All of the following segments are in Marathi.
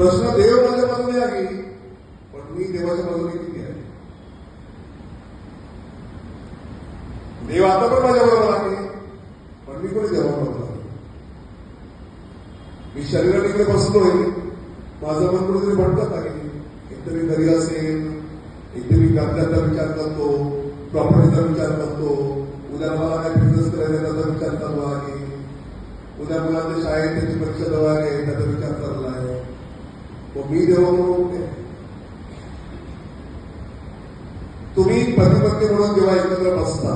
प्रश्न देव माझ्या बाजूने आहे, पण मी देवाच्या बाजूने किती आहे? देव आता पण माझ्या बरोबर आहे, पण मी कोणी देवाबरोबर आहे? मी शरीराने इकडे बसलोय, माझं मन कुठेतरी भटकत आहे. एकतर मी घरी असेल, एकतर मी कर्जाचा विचार करतो, प्रॉपर्टीचा विचार करतो, उद्या मला काय बिझनेस करायचा त्याचा विचार चालू आहे, उद्या मुलांच्या शाळेत त्याची परीक्षा जवळ आहे त्याचा विचार चालला आहे. मग मी देवाबरोबर कुठे आहे? तुम्ही पती पत्नी म्हणून जेव्हा एकत्र बसता,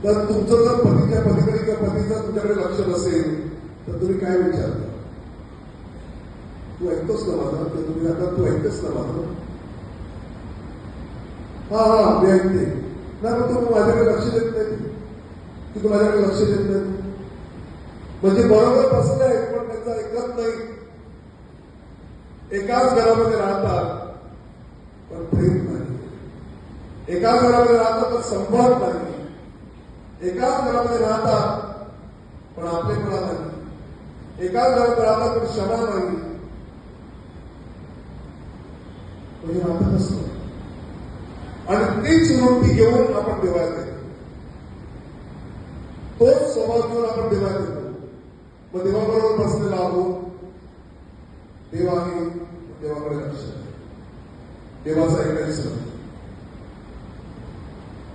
तर तुमचं जर पतीच्या पलीकडे किंवा पतीचं तुमच्याकडे लक्ष नसेल तर तुम्ही काय विचारता? तू ऐकतोस ना माझं? तर तुम्ही आता तू ऐकतोस ना माझं? हा मी ऐकते ना, पण तू माझ्याकडे लक्ष देत नाही, की तू माझ्याकडे लक्ष देत नाही. म्हणजे बरोबर बसले आहेत पण त्यांचं ऐकत नाही. एकाच घरामध्ये राहतात पण प्रेम नाही, एकाच घरामध्ये राहतात पण संवाद नाही, एकाच घरामध्ये राहतात पण आपलेपणा नाही, एकाच घरात राहतात पण क्षमा नाही. म्हणजे राहत असतो आणि तीच वृत्ती घेऊन आपण देवाला येतो, तोच स्वभाव घेऊन आपण देवाला येतो. मग देवाबरोबर बसलेला आहोत, देव आहे, देवाकडे लक्ष आहे, देवाचं ऐकायचं नाही,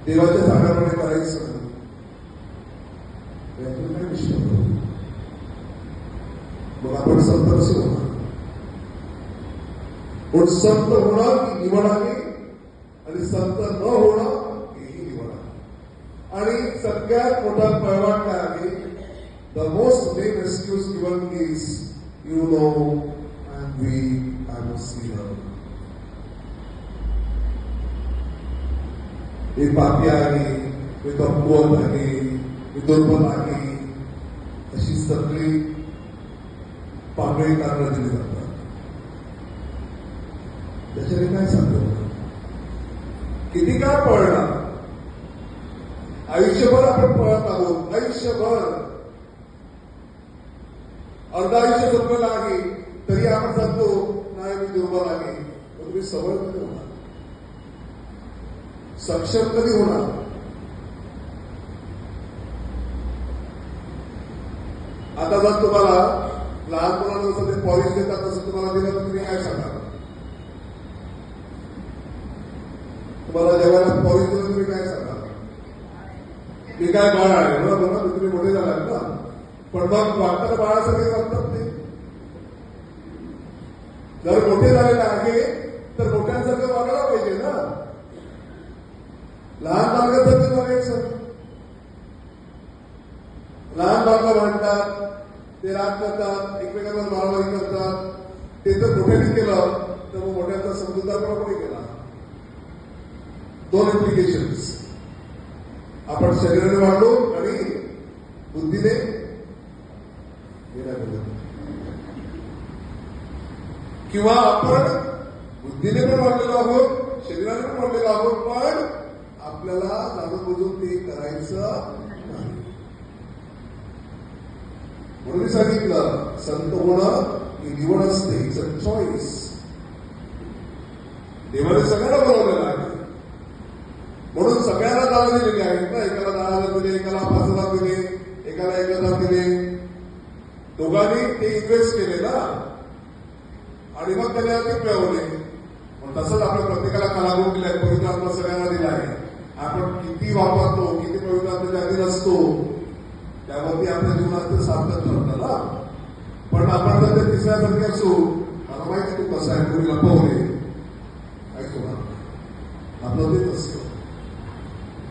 देवाच्या सांगण्याप्रमाणे करायचं नाही. यातून काय निष्ठा? मग आपण संत कसं होणार? पण संत होणं ही निवड आहे आणि संत न होणं ही निवड आहे. आणि सगळ्यात मोठा पळवाट काय आहे? The most main excuse given is you know and we are sinner. मी पापी आहे, मी कमकुवत आहे, मी दुर्बल आहे, अशी सगळी पांढरी कारणं दिली जातात. त्याच्याने काय सांगतो? किती काळ पळणार? आयुष्यभर आपण पळत आहोत, आयुष्यभर अर्धा आयुष्य संपलेलं आहे तरी आपण सांगतो नाही मी दुर्बल आहे. तुम्ही सबळ कधी होणार? सक्षम कधी होणार? आता जर तुम्हाला लहान मुलांना जसं ते पॉलिश देतात तसं तुम्हाला दिलं तर तुम्ही काय सांगा? तुम्हाला जेव्हा पॉलिश दिलं तुम्ही काय सांगा? मी काय बाळ आहे बरोबर ना, तुम्ही मोठे झालात ना. पण मग वाटताना बाळासाठी वागतात ते. जर मोठे झालेले आहे तर मोठ्यांसारखं वागायला पाहिजे ना. लहान बालकांसारखं वागायचं. लहान बालका म्हणतात, ते राग करतात, एकमेकांवर मारामारी करतात. ते जर मोठ्याने केलं तर मग मोठ्यांचा समजूतदारपणा कोणी केला? दोन इम्प्लिकेशन्स. आपण शरीराने वाढलो आणि बुद्धीने किंवा आपण बुद्धीने पण वाढलेलो आहोत, शरीराने पण वाढलेलो आहोत, पण आपल्याला जाणून बुजून ते करायचं नाही. म्हणून मी सांगितलं संत होणं ही निवड असते, इट्स अ चॉईस. देवाने सगळ्यांना बोलवलेलं आहे म्हणून सगळ्यांना दान दिलेली आहेत ना. एकाला 10,000 दिले, एकाला 5,000 दिले, एकाला 1,000 दिले. दोघांनी ते इन्व्हेस्ट केले ना आणि मग त्याला ते मिळवले. पण तसंच आपण प्रत्येकाला कलागुण दिलाय, पवित्र आत्मा सगळ्यांना दिला आहे. आपण किती वापरतो, किती पवित्र आत्म्याच्या अधीन असतो त्यावरती आपल्या जीवनात सार्थक ठरतं ना. पण आपण जर ते तिसऱ्यासारखे असू, मला माहिती तू कसं आहे, तुम्ही लपवले ऐकतो ना, आपलं तेच असतं.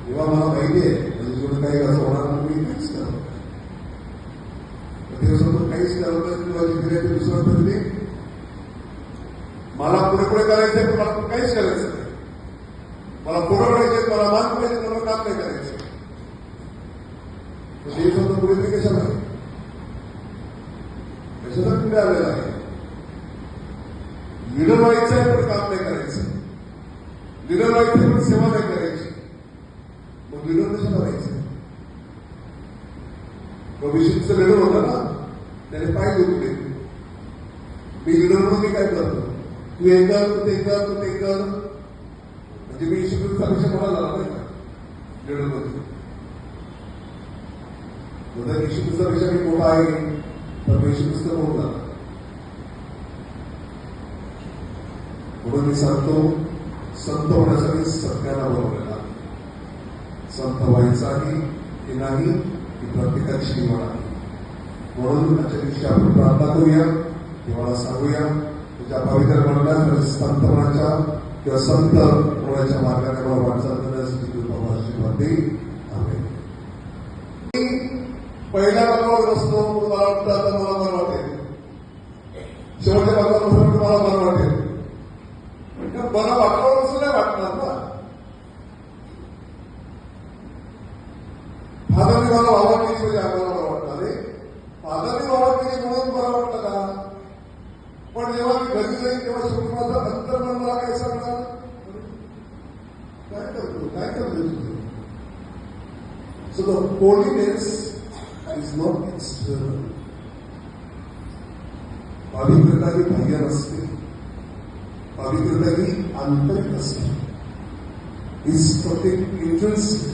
तेव्हा मला माहिती आहे म्हणजे जीवन काही असं होणार मी काहीच करत दिवसातून काहीच करत नाही. किंवा जिथे ते दुसरं तरी मला पुढे पुढे करायचंय पण मला काहीच करायचं नाही. मला पुढं करायचंय, मला मान करायचं, मला काम नाही करायचं. दिवसातून पुढे तरी कशाला कशाला पुढे आलेला आहे? लिडर व्हायचंय पण काम नाही करायचं, लिडर व्हायचं पण सेवा नाही करायची. मग लिडर कशाला व्हायचं? भविष्याचं लिडर होता ना, त्याने पाय दुखले, मी लीडर म्हणून मी काय करतो, तू हे कर, तू ते कर, तू ते कर, म्हणजे मी ईश्वरपेक्षा मोठा झाला नाही का लीडर मध्ये. जर ईश्वरपेक्षा मी मोठा आहे तर मी ईश्वर मोठा झाला. म्हणून मी सांगतो, संत होण्यासाठी सत्याला बोलवलेला, संत व्हायचाही की नाही ही प्रत्येकाची निवड आहे. म्हणून आजच्या दिवशी आपण प्रार्थना करूया, देवाला सांगूया तुझ्या पवित्र म्हणण्यात संतपणाच्या किंवा संत होण्याच्या मार्गाने मला वाटचाल करण्यासाठी कृपा आशीर्वाद देईल. आमेन. पहिल्या भागावर बसतो, मला वाटतं आता मला बरं वाटेल, शेवटच्या भागावर बसतो तुम्हाला बरं वाटेल. बरं वाटावं असं नाही वाटणार ना. फादरने मला वावर केली म्हणजे आम्हाला बरं वाटणार आहे. फादरने वावर केली म्हणून बरं वाटतं का? पण जेव्हा मी घरी जाईल तेव्हा शेवटी माझं अंतर्मन मला काय सांगणार, काय करतो काय करतो. So the holiness is not external. पवित्रता ही बाह्य नसते, पवित्रता ही आंतरिक असते. Is intrinsic,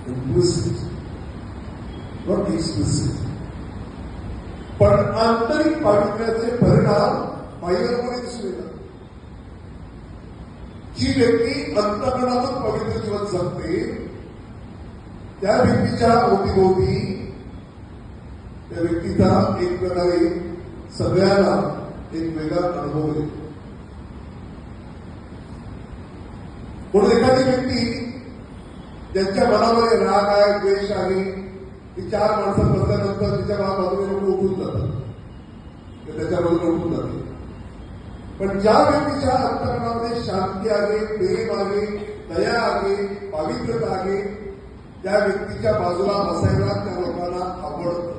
implicit, not explicit. पण आंतरिक पावित्र्याचे परिणाम बाह्यपणे दिसून येतात. जी व्यक्ती अंतःकरणातून पवित्र जीवन जगते त्या व्यक्तीच्या अवतीभोवती त्या व्यक्तीचा एक प्रकारे सगळ्यांना एक वेगळा अनुभव येतो. म्हणून एखादी व्यक्ती ज्यांच्या मनामध्ये राग आहे, द्वेष आहे, ती चार माणसं बसल्यानंतर तिच्या बाजूने लोक उठून जातात, त्याच्याबरोबर उठून जाते. पण ज्या व्यक्तीच्या अंतःकरणामध्ये शांती आहे, प्रेम आहे, दया आहे, पावित्र्यता आहे, त्या व्यक्तीच्या बाजूला बसायला त्या लोकांना आवडतं.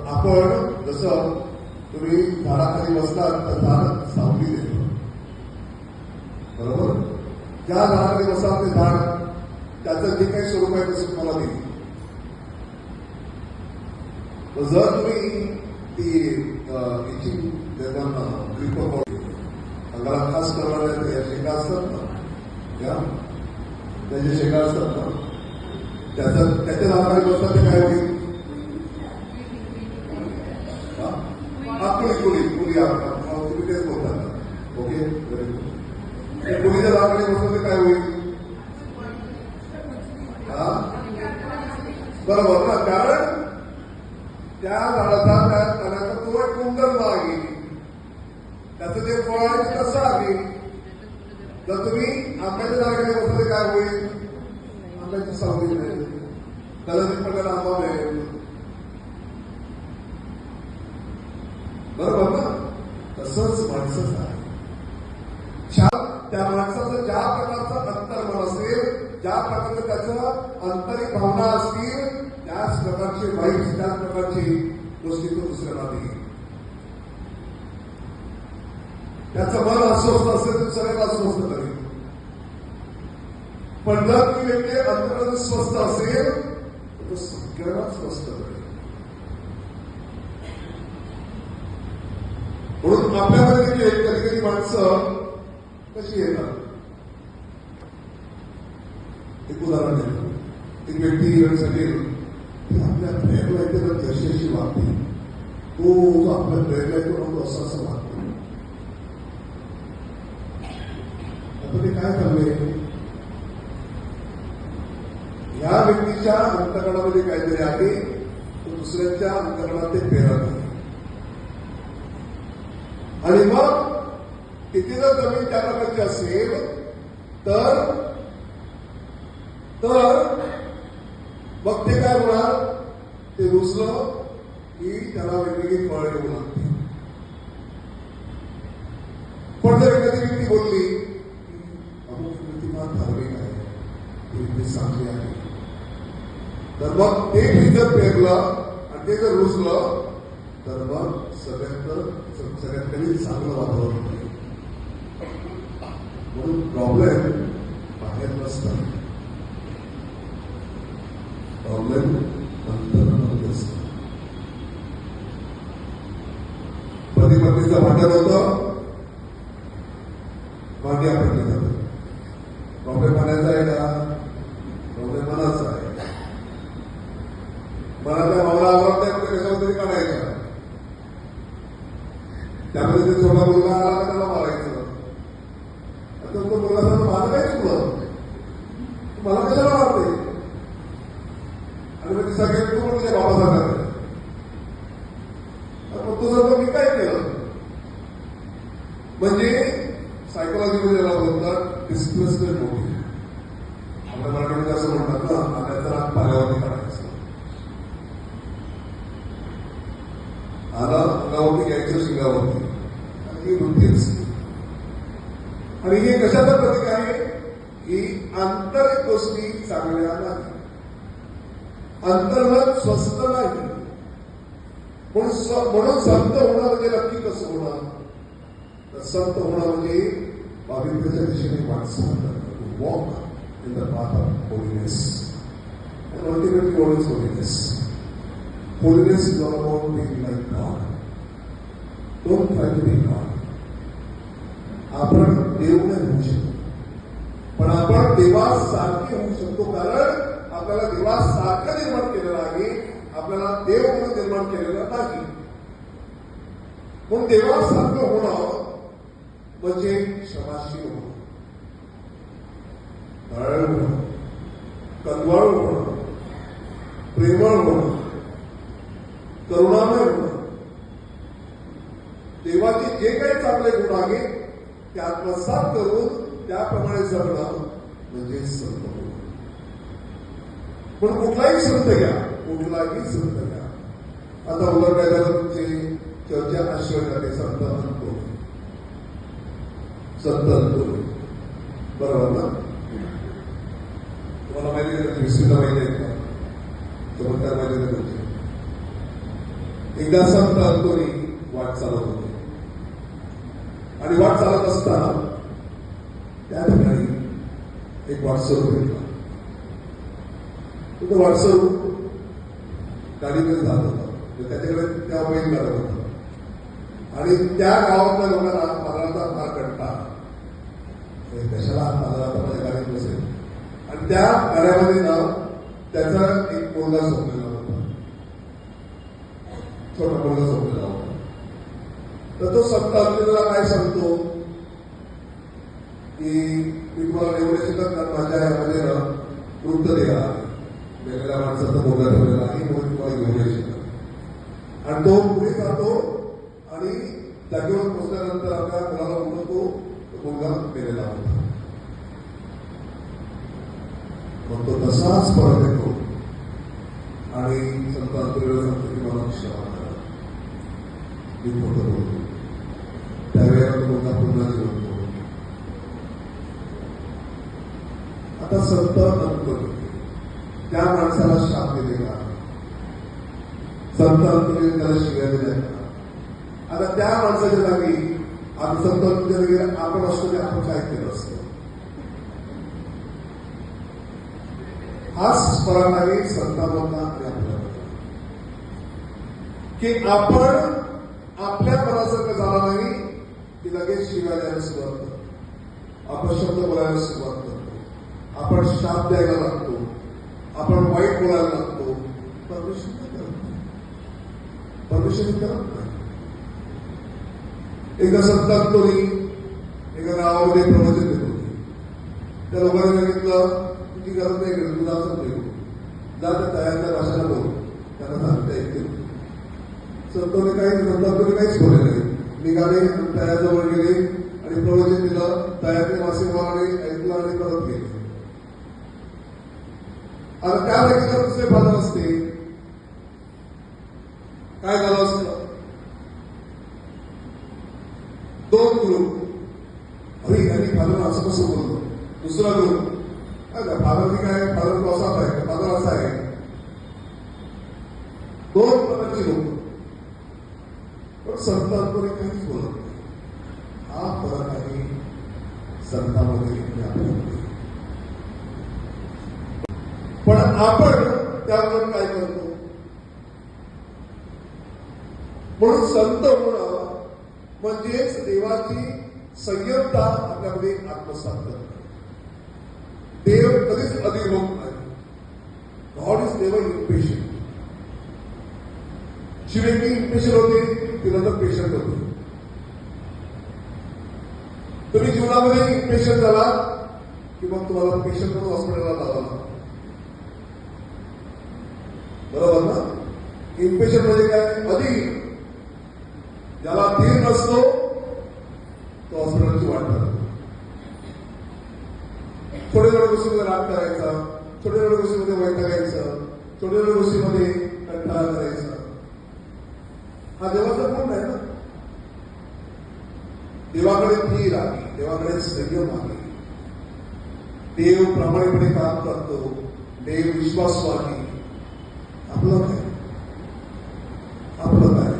आपण जसं तुम्ही झाडाखाली बसलात तर झाड सावली देतो, बरोबर. ज्या झाडाखाली बसाल ते झाड त्याचं जे काही स्वरूप आहे तसं तुम्हाला देईल. जर तुम्ही ती इचिंग देताना अंगाला खास करणाऱ्या शेंगा असतात ना, या त्याचे शेंगा असतात ना, त्याच्या झाडाखाली बसतात ते काय होईल, कुली तुम्ही तेच बोलतात. ओके, कुलीच्या झाडाखाली बसलं ते काय होईल, बरोबर ना. कारण त्या झाडाचा त्याला तो एक गुणधर्म आहे, त्याचं जे फळ आहे ते कसं आहे. जर तुम्ही आंब्याच्या झाडाखाली बसले काय होईल, आंब्याची सावली मिळेल, त्याला एक प्रकारे आंबा मिळेल, बरोबर ना. तसंच माणसंच आहे. त्या माणसाचं ज्या प्रकारचं अंतर्मन असेल, ज्या प्रकारचं त्याचं आंतरिक भावना असतील, त्याच प्रकारचे वाईट, त्याच प्रकारची गोष्टी तो दुसऱ्याला देईल. त्याचं मन अस्वस्थ असेल तर दुसऱ्याला अस्वस्थ करेल. पण जर ती व्यक्ती अंतर्मन स्वस्थ असेल तर तो सगळ्यांना स्वस्थ करेल. म्हणून आपल्यामध्ये देखील कधी कधी माणसं कशी येतात. एक उदाहरण देतो. एक व्यक्ती येण्यासाठी आपल्या प्रेरला येते तर यशस्वी वागते, तो जो आपल्या प्रेरला येतो तो असं असं वागतो. आता ते काय चाललंय, या व्यक्तीच्या अंतःकरणामध्ये काहीतरी आहे, तो दुसऱ्यांच्या अंतःकरणात ते पेरत आहे. आणि मग किती जर जमीन त्या प्रकारची असेल तर मग ते काय होणार, ते रुजलं की त्याला वेगवेगळी फळ येऊ लागते. पण जर एखादी व्यक्ती बोलली अमुक व्यक्ती फार धार्मिक आहे, ती व्यक्ती चांगली आहे, तर मग ते बी जर पेरलं आणि ते जर रुजलं तर मग सगळ्यात कमी चांगलं वातावरण होईल. म्हणून प्रॉब्लेम बाहेर नसतात, प्रॉब्लेम अंतर्मनामध्ये असतात. पती पत्नीचं भांडण होतं, भांडी आपटली जातात. प्रॉब्लेम म्हणायचा आहे का? प्रॉब्लेम मनाचा आहे. मनाच्या भावना आवडत्या कशावर तरी काढायच्या. त्यामध्ये ते छोटा मुलगा आला तर त्याला मारायचं. आता तो मुलगा सांगतो मला काय चुकलं, मला कशाला मारते, आणि मग ती सगळ्यात तू पण तुझ्या बाबासारखा तुझं मी काय केलं. म्हणजे सायकोलॉजीमध्ये याला बोलतात डिस्प्लेसमेंट मोटिव्ह. आपल्या मराठीमध्ये असं म्हणतात ना, आल्याचा राग पाण्यावरती काढायचं. आला अंगावरती घ्यायचं शिंगावरती, ही वृत्तीच. आणि हे कशाचं प्रतीक आहे की आंतरिक गोष्टी चांगल्या नाही, अंतर्गत स्वस्थ नाही. म्हणून संत होणं म्हणजे नक्की कसं होणार? तर संत होणं म्हणजे पावित्र्याच्या दिशेने वाटचाल, walk in the path of holiness. Ultimately what is holiness? Holiness is all about being like God. Don't try to be God. आपण देव नाही होऊ शकतो, पण आपण देवासारखे होऊ शकतो, कारण आपल्याला देवासारखं निर्माण केलेलं आहे, आपल्याला देव म्हणून निर्माण केलेलं नाही. म्हणून देवासारखं होणं म्हणजे क्षमाशील होणं, दयाळू होणं, कनवाळू होणं, प्रेमळ होणं, करुणामय होणं. देवाचे जे काही चांगले गुण आहेत ते आत्मसात करून त्याप्रमाणे जगणं म्हणजे संत होणं. पण कुठलाही संत घ्या, कुठलाही संत घ्या. आता उलट काय झालं, तुमची चर्चा आश्चर्य संत आणतो, संत आणतो, बरोबर ना? तुम्हाला माहिती आहे, विष्णूला माहिती आहे का? चमत्कार माहिती आहे तुमचे? एकदा संत अंतोनी वाट चालत होते, आणि वाट चालत असताना त्या ठिकाणी एक वाटसरू भेटला. तो वाटसरू गाडीमध्ये जात होता, त्याच्याकडे त्या बैल गाडत होता, आणि त्या गावातल्या लोकांना पादळाचा फार कंटाळा, कशाला पादळाचा माझ्या गाडीत बसेल. आणि त्या गाड्यामध्ये ना त्याचा एक मुलगा झोपलेला होता, छोटा मुलगा झोपलेला होता. तर तो संत अंतरीला काय सांगतो की मी तुम्हाला एवढे शिकत ना, माझ्या यामध्ये ना मृतदेह आहे, वेगळ्या माणसाचा मुलगा ठेवलेला आहे, म्हणून तुम्हाला घेऊन शिकत. आणि तो पुढे जातो, आणि जागेवर पोहोचल्यानंतर आपल्या मुलाला उठवतो, तो मुलगा मेलेला होता. मग तो तसाच परत येतो, आणि संत अंतरीला सांगतो की मला क्षमा करा, मी खोटं बोलतो. त्यावेळेला तो मुलगा पुन्हा निघतो. आता संत अंतर त्या माणसाला शाप दिलेला, संत अंतरीने त्याला शिव्या दिल्या. आता त्या माणसाच्या जागी आम्ही संत अंतरीने आपण असतो ते आपण काय केलं असतं? हाच फरक आहे संतांमधला आणि आपल्याला, की आपण आपल्या मनासारखं झाला नाही की लगेच शिव्या द्यायला सुरुवात करतो, अपशब्द बोलायला सुरुवात करतो, आपण शाप द्यायला लागतो, आपण वाईट बोलायला लागतो. परमिशन करत नाही, परमिशन करत नाही. एका संतात तोरी एका गावामध्ये प्रवचन देत होती. त्या लोकांनी सांगितलं तुझी गरज नाही करत, तुझा असं नाही, जा त्या तयारच्या भाषेला बोल, त्यांना सांगता येते. संतोने काहीच बोलले नाही. निघाले, तयारजवळ गेले आणि प्रवचन दिलं. तयारने मासेमाराने ऐकलं आणि परत गेले. आता त्या व्यक्तीला दुसरे फादर असते, काय झालं असतं? दोन गुरु, अरे आणि फादर असं कसं बोलतो. दुसरा गुरु, फादरनी काय, फादर तो असाच आहे, फादर असा आहे. दोन प्रकारची लोक, पण संतांमध्ये काहीच बोलत नाही. हा फरक आहे संतांमध्ये आणि आपल्यामध्ये. पण आपण त्यावर काय करतो? म्हणून संत होणं म्हणजेच देवाची संयमता आपल्यामध्ये आत्मसात करणे. देव कधीच अधीर होत नाही. God is never impatient. जी व्यक्ती इम्पेशंट होते ती नंतर पेशंट होते. तुम्ही जीवनामध्ये इम्पेशंट झाला की मग तुम्हाला पेशंट म्हणून हॉस्पिटलला जावं लागतं. बरोबर ना? इम्पेशंट म्हणजे काय? अधीर. ज्याला धीर नसतो तो हॉस्पिटलची वाट लागतो. छोट्या छोट्या गोष्टीमध्ये राग करायचा, छोट्या छोट्या गोष्टीमध्ये वैतागायचं, छोट्या छोट्या गोष्टीमध्ये कंटाळा करायचा. हा देवाचा गुण आहे ना. देवाकडे धीर आहे, देवाकडे संयम आहे. देव प्रामाणिकपणे काम करतो, देव विश्वासू आहे. आपलं काय? आपलं काय?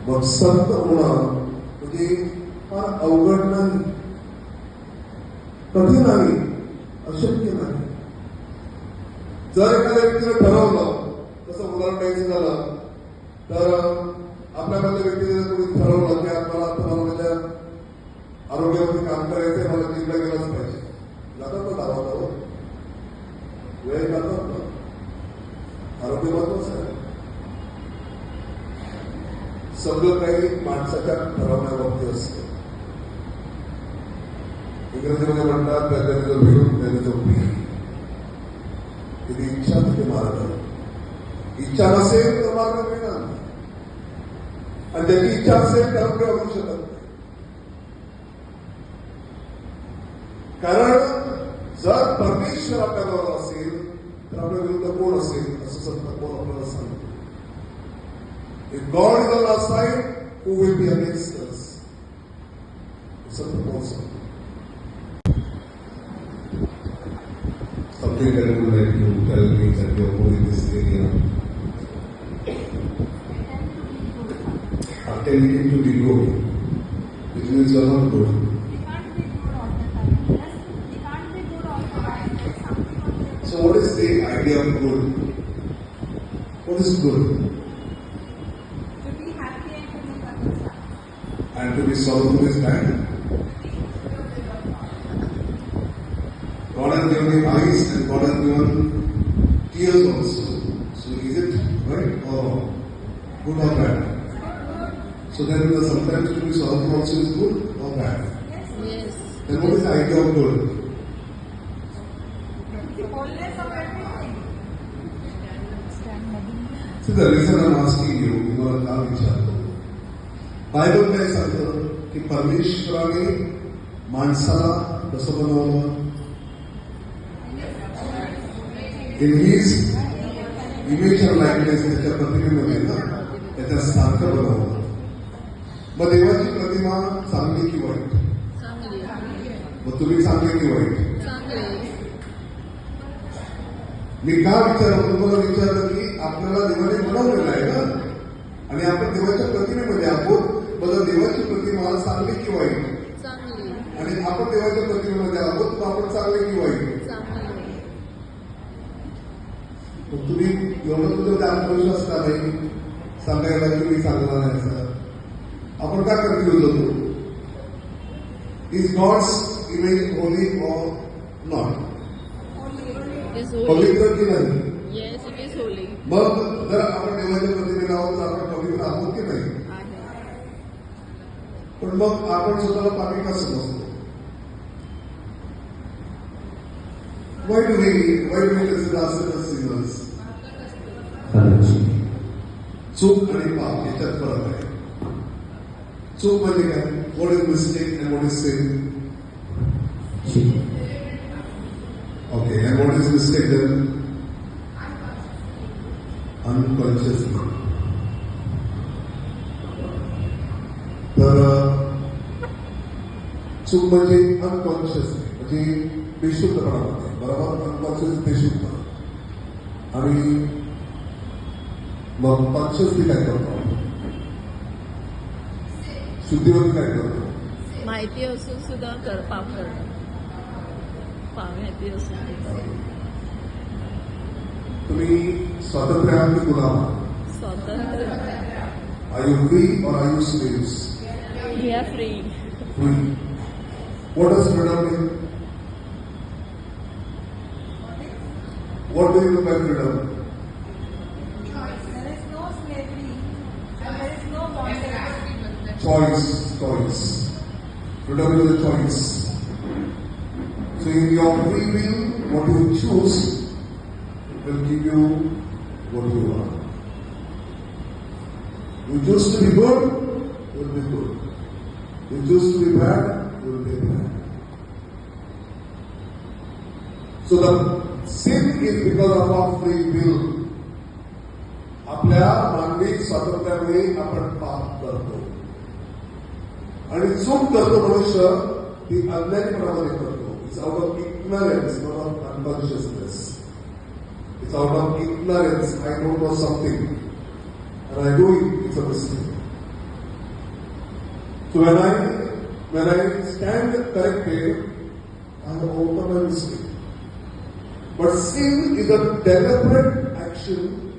मग संत होणं म्हणजे फार अवघड नाही, कठीण नाही, अशक्य नाही. जर एखाद्या व्यक्तीने ठरवलं, तसं उदाहरण द्यायचं झालं तर आपल्यामधल्या व्यक्तीने कोणी ठरवलं की आपल्याला माझ्या आरोग्यावरती काम करायचंय, मला जिमला गेलाच पाहिजे. जातात ना धावाला, वेळ जातात ना. आरोग्य महत्वाचं आहे. सगळं काही माणसाच्या ठरवण्यावरती असतं. इंग्रजीमध्ये म्हणतात त्याच्या भिडून त्याच्या झोपी. तिथे इच्छा तिथे मार्ग. इच्छा नसेल तर मार्ग मिळणार. आणि ज्याची इच्छा असेल त्याला पुढे वागू शकत नाही. कारण जर परमेश्वर आपल्याबरोबर असेल तर आपल्या विरुद्ध कोण असेल असं संत कोण आपल्याला सांगतो. If God is on our side, who will be against us? संत कोण सांगतो. Something that I would like to tell me that you are more in this area. Attending to the good, which means you are not good. So what is the idea of good? What is good? To be happy and to be satisfied. And to be sorrowful is bad. God has given me eyes and God has given ears also. So is it right or good or bad? So then sometimes to be sorrowful also is good or bad? Yes. Then what is the idea of good? The wholeness of everything. See the reason I'm asking you, तुम्हाला का विचारतो. बायबल काय सांगतं की परमेश्वराने माणसाला कसं बनवलं? In his image and likeness, त्याच्या प्रतिमेमध्ये ना त्याच्या सारखं बनवलं. मग देवाची प्रतिमा चांगली की वाईट? मग तुम्ही चांगले की वाईट? मी का तुम्हाला विचारलं की आपल्याला देवाने बनवलेलं आहे ना, आणि आपण देवाच्या प्रतिमेमध्ये आहोत. बघा, देवाची प्रतिमा चांगली की वाईट? आणि आपण देवाच्या प्रतिमेमध्ये आहोत, तर आपण चांगले की वाईट? तुम्ही एवढं तुझं आत्मविश्वास का नाही सांगायला की मी चांगला नाही सर? आपण का कन्फ्युज होतो? Is God's image holy or not? पवित्र की नाही? Yes, it is holy. मग जर आपण देवाच्या प्रतिमेला आहोत तर आपण पवित्र आहोत की नाही? पण मग आपण स्वतःला पापी का समजतो? Why do we consider ourselves sinners? चूक आणि पाप याच्यात फरक आहे. चूक म्हणजे काय? What is mistake and what is sin? Okay, and what is mistake then? Unconsciously. तर चूक म्हणजे अनकॉन्शियसली, म्हणजे बेशुद्धपणामध्ये. बरोबर? अनकॉन्शियस बेशुद्ध. आणि मग कॉन्शियसली काय करतो? शुद्धीवरती काय करतो? माहिती असून सुद्धा पाप करणं. माहिती असून तुम्ही स्वातंत्र्य आहात की गुलाम? स्वातंत्र्य. Are you free or are you slaves? We are free. Free. What does freedom mean? What do you mean by freedom? There is no slavery and there is no bondage. Choice. Freedom is a choice. So in your free will, what you choose will give you what you are. You choose to be good, you will be good. You choose to be bad, you will be bad. So the sin is because of our free will. आपल्या मानवी स्वातंत्र्यामुळे आपण पाप करतो आणि चूक करतो मनुष्य ती अज्ञानीपणामध्ये करतो. It's out of ignorance, not of unconsciousness. It's out of ignorance. I don't know something and I do it, it's a mistake. So when I stand corrected, I have overcome my mistake. But sin is a deliberate action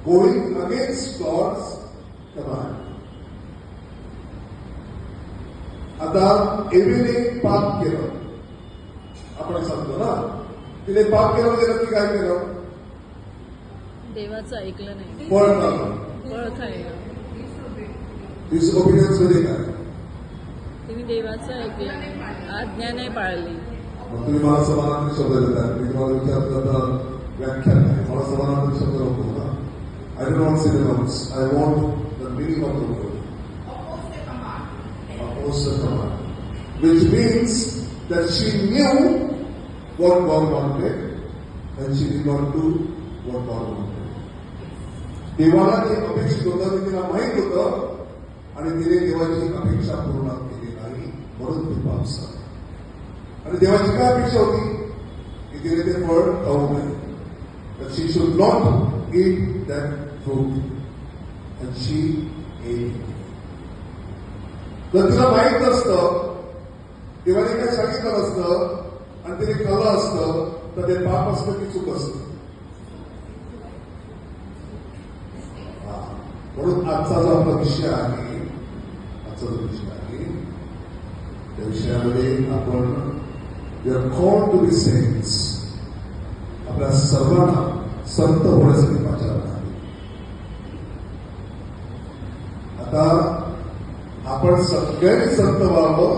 going against God's command. आता एव्हीने पाप केलं, आपण सांगतो ना, तिने पाप केलं म्हणजे नक्की काय केलं? देवाचं ऐकलं नाही, फळ खाल्लं. फळ खायला. डिसओबिडियन्स म्हणजे काय? तुम्ही देवाचं ऐकलं नाही, आज्ञा नाही पाळली. मग तुम्ही मला समानार्थी शब्द देतात. मी तुम्हाला विचारलं तर व्याख्यान आहे. मला समानार्थी शब्द नको ना. I don't want synonyms. I want the meaning of the word. Opposite command. Which means that she knew what God wanted and she did not do what God wanted. देवाला जे अपेक्षित होतं ते तिला माहीत होतं आणि तिने देवाची अपेक्षा पूर्ण केली नाही, म्हणून ती पाप झाली. आणि देवाची काय अपेक्षा होती की तिने ते फळ खाऊ नये. That she should not eat that fruit and she ate it. जर तिला माहीत नसतं, देवाने काय सांगितलं नसतं आणि तिने खाल्लं असतं तर ते पाप असतं की चूक असतं. म्हणून आजचा जो आपला विषय आहे, त्या विषयामध्ये आपण we are called to be saints. आपल्या सर्वांना संत होण्यासाठी पाचारण आहे. आता आपण सगळ्यांनी संत व्हावं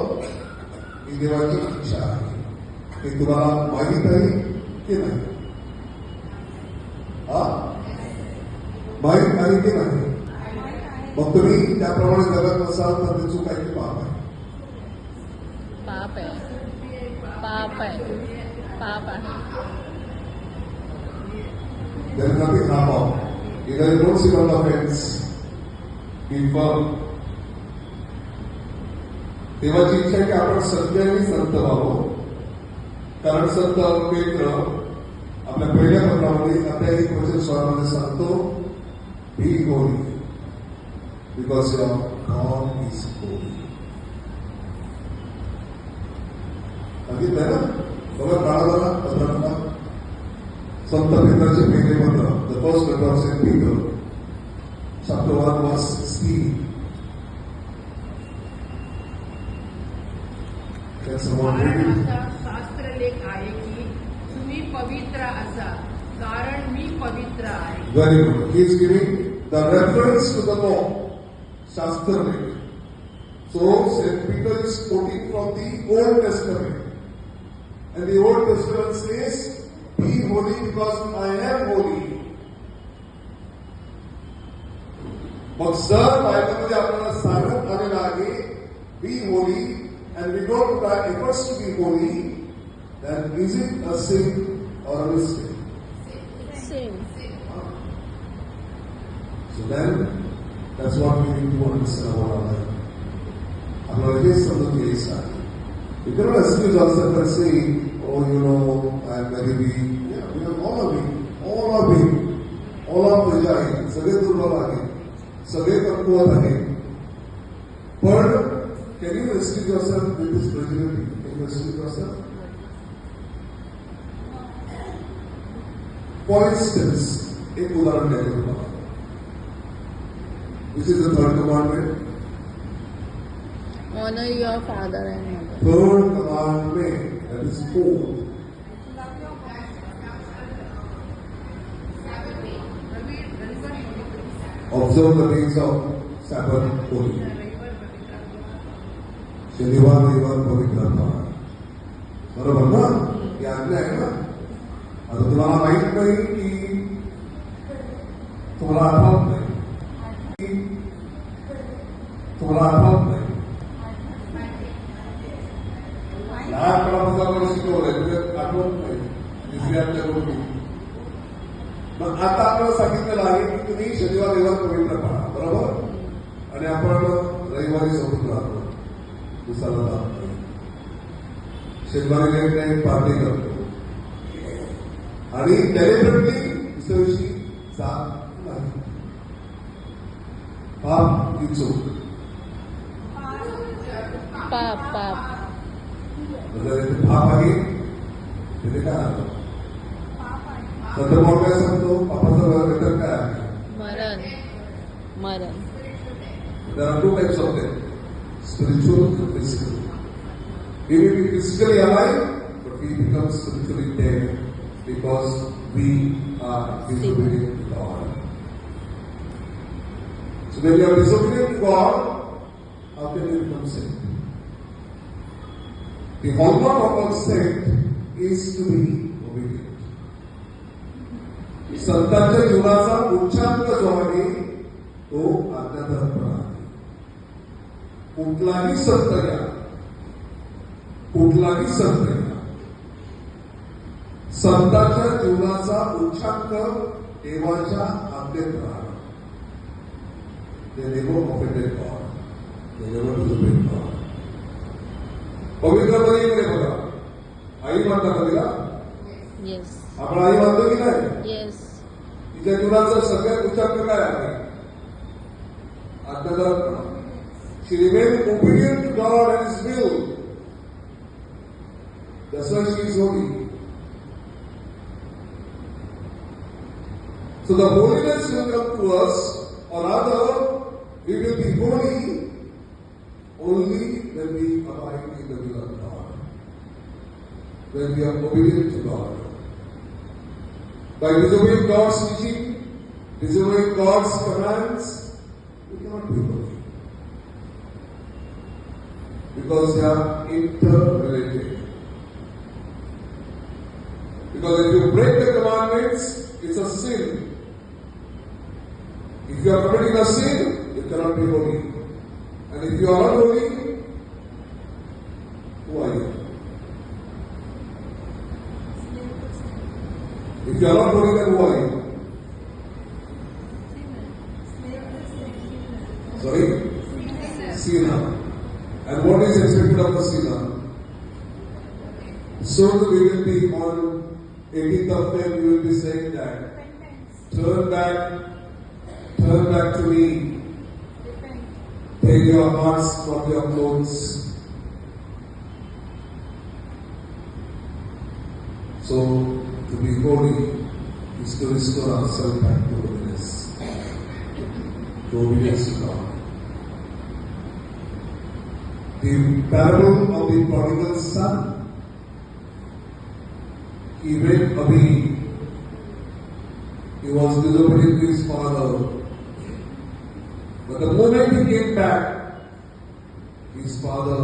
ही देवाची इच्छा आहे. हे तुम्हाला माहीत आहे की नाही? माहीत आहे की नाही? मग तुम्ही त्याप्रमाणे जगत नसाल तर ते चूक आहे की पाप आहे? पाप आहे, पाप आहे, पाप आहे. There is nothing wrong. Either you don't sit on the fence, be firm. देवाची इच्छा आहे की आपण सगळ्यांनी संत व्हावं. कारण संत पेत्र आपल्या पहिल्या पत्रामध्ये अध्याय 1:16 सांगतो, be holy because your God is holy. सांगितलंय ना? बघा काळाला पत्रातला संत पेत्राचे पहिले पत्र, the first letter of Saint Peter, chapter 1 verse 16. शास्त्रलेख आहे की तुम्ही पवित्र असा कारण मी पवित्र आहे. Very good. He is giving the reference to the law, Shastralek. So Saint Peter is quoting from the Old Testament, and the Old Testament says, "Be holy because I am holy." मग जर बायबलमध्ये आपल्याला सांगत आलेलं आहे, "Be holy," and we don't try efforts to be holy, then is it a sin or a mistake? Same. So then, that's what we need to understand about our life. आपल्याला हेच समजून घ्यायचं आहे. You cannot excuse ourselves by saying, "Oh, you know, I am very weak." Yeah, we are all weak. All are weak. All are fragile. सगळे दुर्बल आहेत. सगळे कमकुवत आहेत. पण can you excuse yourself with this fragility? Can you excuse yourself? For instance, एक उदाहरण द्यायचं तुम्हाला. This is the third commandment. Honor your father and mother. Third commandment, that is fourth. Observe the days of Sabbath holy. शनिवार रविवार पवित्र पाळा. बरोबर ना? ही आज्ञा आहे ना? आता तुम्हाला माहित नाही की तुम्हाला आठवत नाही. तुम्हाला आठवत नाही. लहानपणापासून आपण शिकवलंय म्हणजे आठवत नाही. दुसऱ्याच्या गोष्टी. मग आता आपल्याला सांगितलेलं आहे की तुम्ही शनिवार रविवार पवित्र पाळा. बरोबर? आणि आपण रविवारी सोडून राहतो. दिवसाला जात नाही. शनिवारी लेट नाईट पार्टी करतो आणि डेलिबरेटली दुसऱ्या दिवशी जात नाही. पाप ही चूक. पाप. जर इथे पाप आहे तिथे काय आहे? सध्या काय सांगतो पापाचं घटक काय आहे? मरण. There are two types of death, spiritual and physical. We may be physically alive, but we become spiritually dead because we are disobedient to God. So when you are disobedient to God, how can you become saint? The hallmark of a saint is to be obedient. संतांच्या जीवनाचा उच्चांक जो आहे तो आज्ञाधारपणा आहे. कुठलाही संत घ्या, कुठलाही संत घ्या, संतांच्या जीवनाचा उच्चांक देवाच्या आज्ञेत राहणं. ते नेव्हर ऑफेंडेड गॉड, ते नेव्हर डिसोबेड गॉड. पवित्र बळीकडे बघा, आई म्हणता कधीला येस. आपण आई म्हणतो की नाही? येस. तिच्या जीवनाचा सगळ्यात उच्चांक काय आहे? आज्ञाधारपणा. She remained obedient to God and His will. That's why she is holy. So the holiness will come to us, or rather, we will be holy only when we abide in the will of God. When we are obedient to God. By disobeying God's teaching, disobeying God's commands, we cannot be holy. Because they are interrelated. Because if you break the commandments, it's a sin. If you are committing a sin, you cannot be holy. And if you are not holy, who are you? If you are not holy, then who are you? Sorry? Sinner. And what is expected of the sinner? So we will be on 18th of May, we will be saying that turn back to me, take your hearts from your clothes. So to be holy is to restore ourselves back to holiness, to obedience to God. The parable of the prodigal son. He went away. He was disobedient to his father. But the moment he came back, his father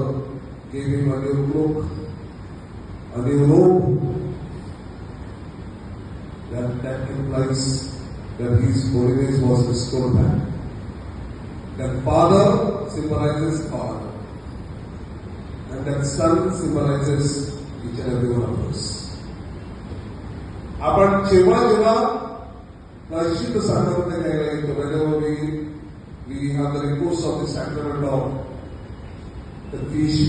gave him a new cloak, a new robe. That implies that his holiness was restored back. That father symbolizes God. And that sun symbolizes each and every one of us. आपण जेव्हा प्रायश्चित्त साखरमध्ये घ्यायला येतो, whenever we have the recourse of the sacrament of the fish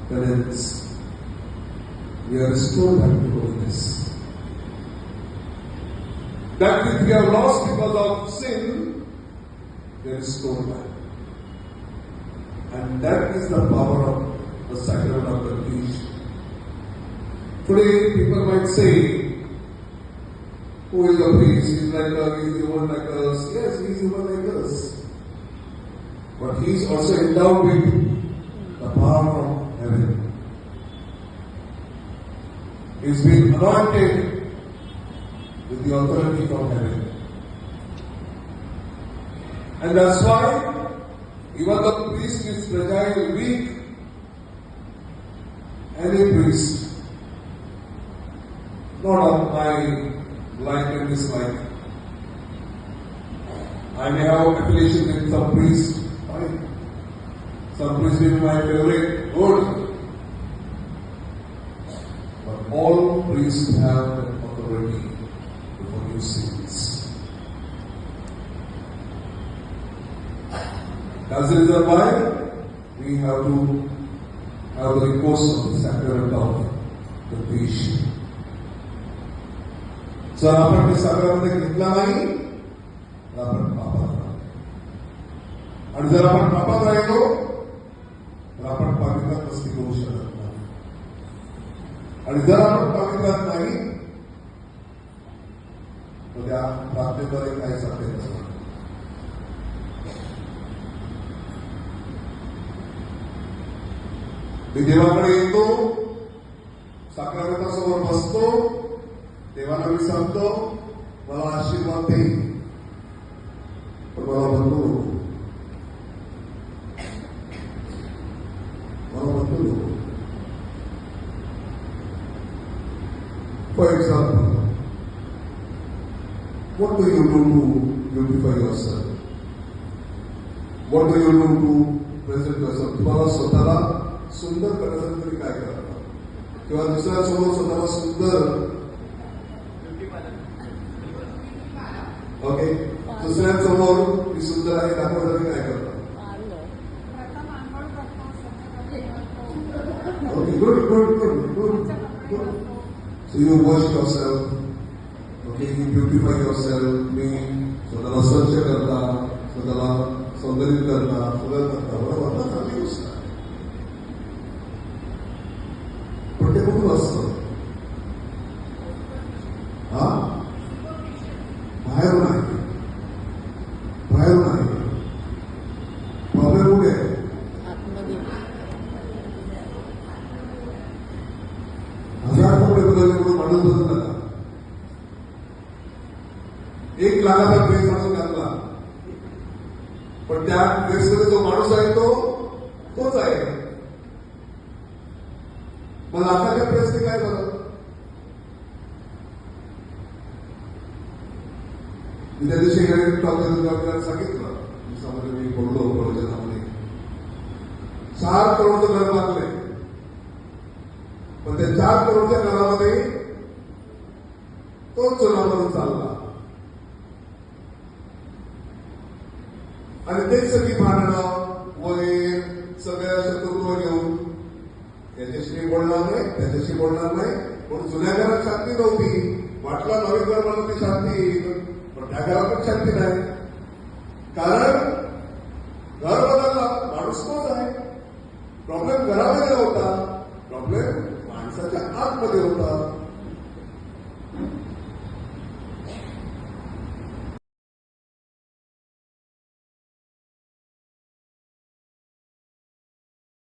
penance, we are restored back to holiness. That which we have lost because of sin, we are restored back. And that is the power of the sacrament of the fish. Today, people might say, who is the priest? He's like us. He is human like us. Yes, he is human like us. but he is also endowed with the power from heaven. He's been anointed with the authority from heaven. And that's why even the priest is fragile, weak. Any priest, not of my like and dislike. I may have affiliation with some priests, fine. Some priests will be my favorite, good. But all priests have the authority to forgive sins. That's the reason why we have to have the recourse of the sacrament of the priest. जर आपण ते सगळ्यामध्ये घेतला नाही तर आपण पापात राहतो. आणि जर आपण पापात राहिलो तर आपण पवित्रात वस्ती करू शकत नाही. आणि जर आपण पवित्रात नाही तर त्या प्रार्थनेद्वारे काही साध्य नसणार. मी देवाकडे येतो, साक्रामेंटासमोर बसतो, देवाला मी सांगतो मला आशीर्वाद दे, पण मला बंधू नको, मला बंधू नको. For example, what do you do to beautify yourself? What do you do to present yourself? तुम्हाला स्वतःला सुंदर करण्यासाठी तरी काय करता? किंवा दुसऱ्यासमोर स्वतःला सुंदर, ओके, दुसऱ्यांसमोर मी सुंदर आहे दाखवण्यासाठी काय करता? प्रथम आंघोळ करतो, Okay, good. So you wash yourself, okay, you beautify yourself, मी स्वतःला स्वच्छ करता, स्वतःला सौंदर्य करता, सगळं करता, बरोबर ना? चांगली गोष्ट आहे. पण ते कुठून असतं? हा, बाहेरून आहे, बाहेरून आहे. प्रॉब्लेम कुठे आहे? आतमध्ये 1000 कपडे बदलले म्हणून माणूस बदलला का? 1 लाखाचा ड्रेस आणून घातला, पण त्या ड्रेसमध्ये जो माणूस आहे तोच आहे. मग लाखाच्या ड्रेसने काय झालं? मी त्या दिवशी डॉक्टरांना सांगितलं, दिवसामध्ये मी बोललो प्रवचनामध्ये, 4 करोडचं घर बांधलंय, पण त्या 4 करोडच्या घरामध्ये तोच चुनावरून चालला आणि तेच सगळी भांडणं वगैरे सगळ्या शत्रुत्व घेऊन याच्याशी बोलणार नाही, त्याच्याशी बोलणार नाही. पण जुन्या घरात शांती नव्हती, वाटला नवीन घर मला ती शांती येईल, पण त्या घरात शांती नाही. कारण घर बदलला, माणूस तोच आहे. प्रॉब्लेम घरामध्ये नव्हता, प्रॉब्लेम माणसाच्या आतमध्ये होता.